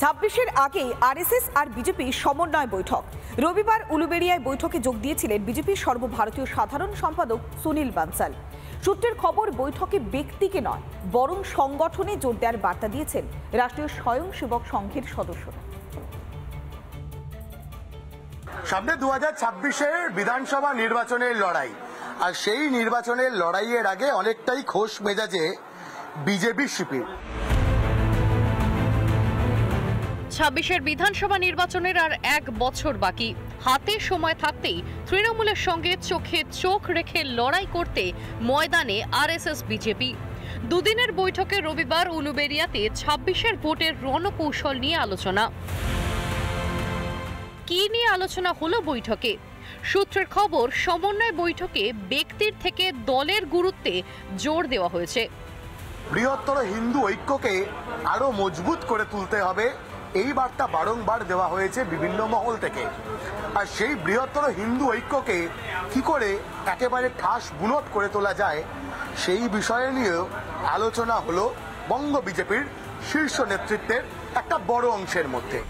26-এর আগে আরএসএস আর বিজেপি সমন্বয় বৈঠক। রবিবার উলুবেড়িয়ায় বৈঠকে যোগ দিয়েছিলেন বিজেপির সর্বভারতীয় সাধারণ সম্পাদক সুনীল বানসাল। সূত্রের খবর, বৈঠকে ব্যক্তিকে নয় বরং সংগঠনে জোর দেওয়ার বার্তা দিয়েছেন রাষ্ট্রীয় স্বয়ংসেবক সংঘের সদস্যরা। সামনে 2026-এর বিধানসভা নির্বাচনের লড়াই, আর সেই নির্বাচনের লড়াইয়ের আগে অনেকটাই খোশ মেজাজে বিজেপি শিবির। 26-এর বিধানসভা নির্বাচনের আর 1 বছর বাকি। হাতে সময় থাকতেই তৃণমূলের সঙ্গে চোখে চোখ রেখে লড়াই করতে ময়দানে আরএসএস বিজেপি। দুদিনের বৈঠকে রবিবার উলুবেড়িয়াতে 26-এর ভোটের রণকৌশল নিয়ে আলোচনা। কি নিয়ে আলোচনা হলো বৈঠকে? সূত্রের খবর, সমন্বয় বৈঠকে ব্যক্তির থেকে দলের গুরুত্বে জোর দেওয়া হয়েছে। বৃহত্তর হিন্দু ঐক্যকে আরো মজবুত করে তুলতে হবে, এই বার্তা বারংবার দেওয়া হয়েছে বিভিন্ন মহল থেকে। আর সেই বৃহত্তর হিন্দু ঐক্যকে কি করে একেবারে ঠাস বুনট করে তোলা যায়, সেই বিষয়ে নিয়েও আলোচনা হলো বঙ্গ বিজেপির শীর্ষ নেতৃত্বের একটা বড় অংশের মধ্যে।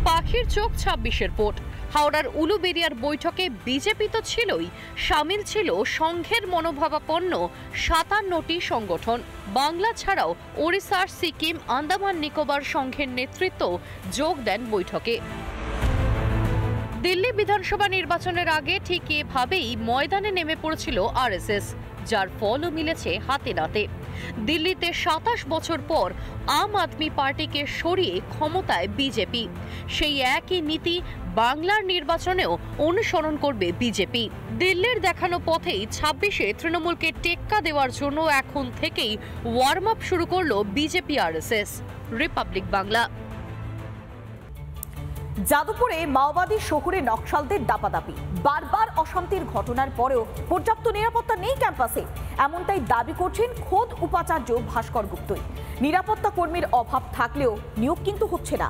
পাখির চোখ 26-এর ভোট। হাওড়ার উলুবেড়িয়ার বৈঠকে বিজেপি তো ছিলই, সামিল ছিল সংঘের মনোভাবাপন্ন 57টি সংগঠন। বাংলা ছাড়াও ওড়িশার সিকিম, আন্দামান নিকোবর সংঘের নেতৃত্ব যোগ দেন বৈঠকে। দিল্লি বিধানসভা নির্বাচনের আগে ঠিক এভাবেই ময়দানে নেমে পড়েছিল আরএসএস, যার ফলও মিলেছে হাতে নাতে। দিল্লিতে 27 বছর পর আম আদমি পার্টিকে সরিয়ে ক্ষমতায় বিজেপি। সেই একই নীতি বাংলার নির্বাচনেও অনুসরণ করবে বিজেপি। দিল্লির দেখানো পথেই 26-এ তৃণমূলকে টেক্কা দেওয়ার জন্য এখন থেকেই ওয়ার্ম আপ শুরু করলো বিজেপি আরএসএস। রিপাবলিক বাংলা। যাদবপুরে মাওবাদী শহুরে নকশালদের দাপাদাপি, বারবার অশান্তির ঘটনার পরেও পর্যাপ্ত নিরাপত্তা নেই ক্যাম্পাসে, এমনটাই দাবি করছেন খোদ উপাচার্য ভাস্কর গুপ্তই। নিরাপত্তা কর্মীর অভাব থাকলেও নিয়োগ কিন্তু হচ্ছে না।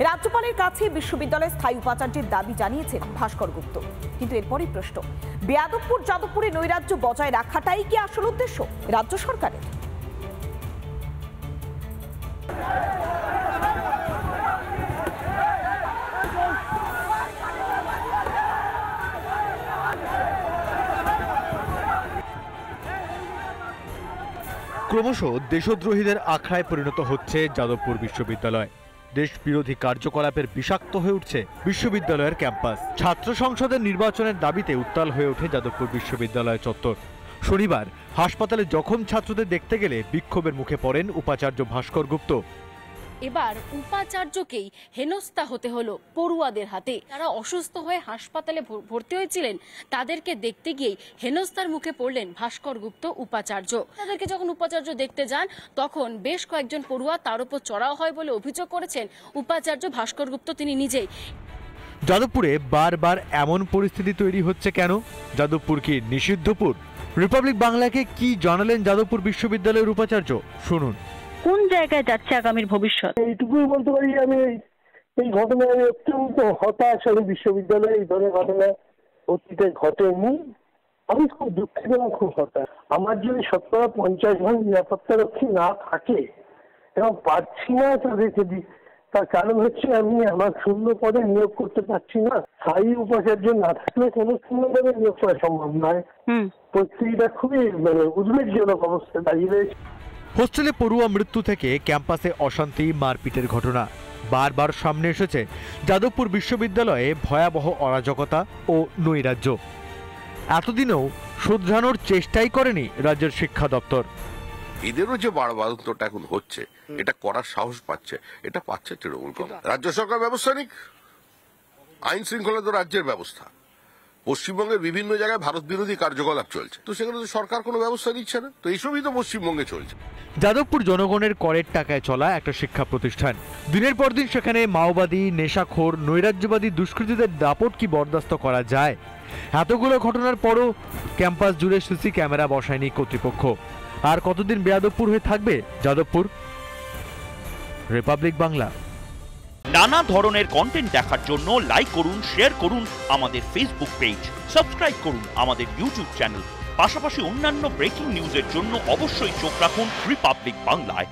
রাজ্যপালের কাছে বিশ্ববিদ্যালয়ের স্থায়ী উপাচার্যের দাবি জানিয়েছেন ভাস্কর গুপ্ত। কিন্তু এরপরই প্রশ্ন, যাদবপুরে নৈরাজ্য বজায় রাখাটাই কি আসল উদ্দেশ্য রাজ্য সরকারের? ক্রমশ দেশদ্রোহীদের আখড়ায় পরিণত হচ্ছে যাদবপুর বিশ্ববিদ্যালয়। দেশ বিরোধী কার্যকলাপের বিষাক্ত হয়ে উঠছে বিশ্ববিদ্যালয়ের ক্যাম্পাস। ছাত্র সংসদের নির্বাচনের দাবিতে উত্তাল হয়ে ওঠে যাদবপুর বিশ্ববিদ্যালয় চত্বর। শনিবার হাসপাতালে জখম ছাত্রদের দেখতে গেলে বিক্ষোভের মুখে পড়েন উপাচার্য ভাস্কর গুপ্ত। এবার উপাচার্যকেই হেনস্থা হতে হলো পড়ুয়াদের হাতে। যারা অসুস্থ হয়ে হাসপাতালে ভর্তি হয়েছিলেন তাদেরকে দেখতে গিয়েই হেনস্থার মুখে পড়লেন ভাস্কর গুপ্ত উপাচার্য। তাদেরকে যখন উপাচার্য দেখতে যান তখন বেশ কয়েকজন পড়ুয়া তার উপর চড়াও হয় বলে অভিযোগ করেছেন উপাচার্য ভাস্কর গুপ্ত তিনি নিজেই। যাদবপুরে বারবার এমন পরিস্থিতি তৈরি হচ্ছে কেন? যাদবপুর কি নিষিদ্ধপুর? রিপাবলিক বাংলাকে কি জানালেন যাদবপুর বিশ্ববিদ্যালয়ের উপাচার্য, শুনুন। কোন জায়গায় যাচ্ছে আগামীর ভবিষ্যৎ? এইটুকুই বলতে পারি, আমি এই ঘটনায় অত্যন্ত হতাশ। আমি বিশ্ববিদ্যালয়ে এই ধরনের ঘটনা অতীতে ঘটেনি। আমি খুব দুঃখিত এবং খুব হতাশ। আমার যদি 50% নিরাপত্তা রক্ষী না থাকে এবং পারছি না তাদেরকে দিই, তার কারণ হচ্ছে আমি আমার শূন্য পদে নিয়োগ করতে পারছি না। স্থায়ী উপাচার্য না থাকলে কোনো শূন্য পদে নিয়োগ করা সম্ভব নয়। পরিস্থিতিটা খুবই উদ্বেগজনক অবস্থায় দাঁড়িয়ে রয়েছে। হোস্টেলে পড়ুয়া মৃত্যু থেকে ক্যাম্পাসে অশান্তি, মারপিটের ঘটনা বারবার সামনে এসেছে। যাদবপুর বিশ্ববিদ্যালয়ে ভয়াবহ অরাজকতা ও নৈরাজ্য এতদিনেও শুধরানোর চেষ্টাই করেনি রাজ্যের শিক্ষা দপ্তর। এদেরও যে বাড়বাড়ন্তটা এখন হচ্ছে, এটা করার সাহস পাচ্ছে, এটা পাচ্ছে তৃণমূল কংগ্রেস। রাজ্য সরকার ব্যবস্থা নিক, আইন শৃঙ্খলা তো রাজ্যের ব্যবস্থা। পশ্চিমবঙ্গের বিভিন্ন জায়গায় ভারত বিরোধী কার্যকলাপ চলছে, তো সেখানে তো সরকার কোনো ব্যবস্থা নিচ্ছে না। তো এইসবই তো পশ্চিমবঙ্গে চলছে। যাদবপুর জনগণের করের টাকায় চলা একটা শিক্ষা প্রতিষ্ঠান। দিনের পর দিন সেখানে মাওবাদী, নেশাখোর, নৈরাজ্যবাদী দুষ্কৃতীদের দাপট কি বরদাস্ত করা যায়? এতগুলো ঘটনার পরও ক্যাম্পাস জুড়ে সিসি ক্যামেরা বসায়নি কর্তৃপক্ষ। আর কতদিন বেয়াদবপুর হয়ে থাকবে যাদবপুর? রিপাবলিক বাংলা। নানা ধরনের কন্টেন্ট দেখার জন্য লাইক করুন, শেয়ার করুন আমাদের ফেসবুক পেজ, সাবস্ক্রাইব করুন আমাদের ইউটিউব চ্যানেল। পাশাপাশি অন্যান্য ব্রেকিং নিউজের জন্য অবশ্যই চোখ রাখুন রিপাবলিক বাংলায়।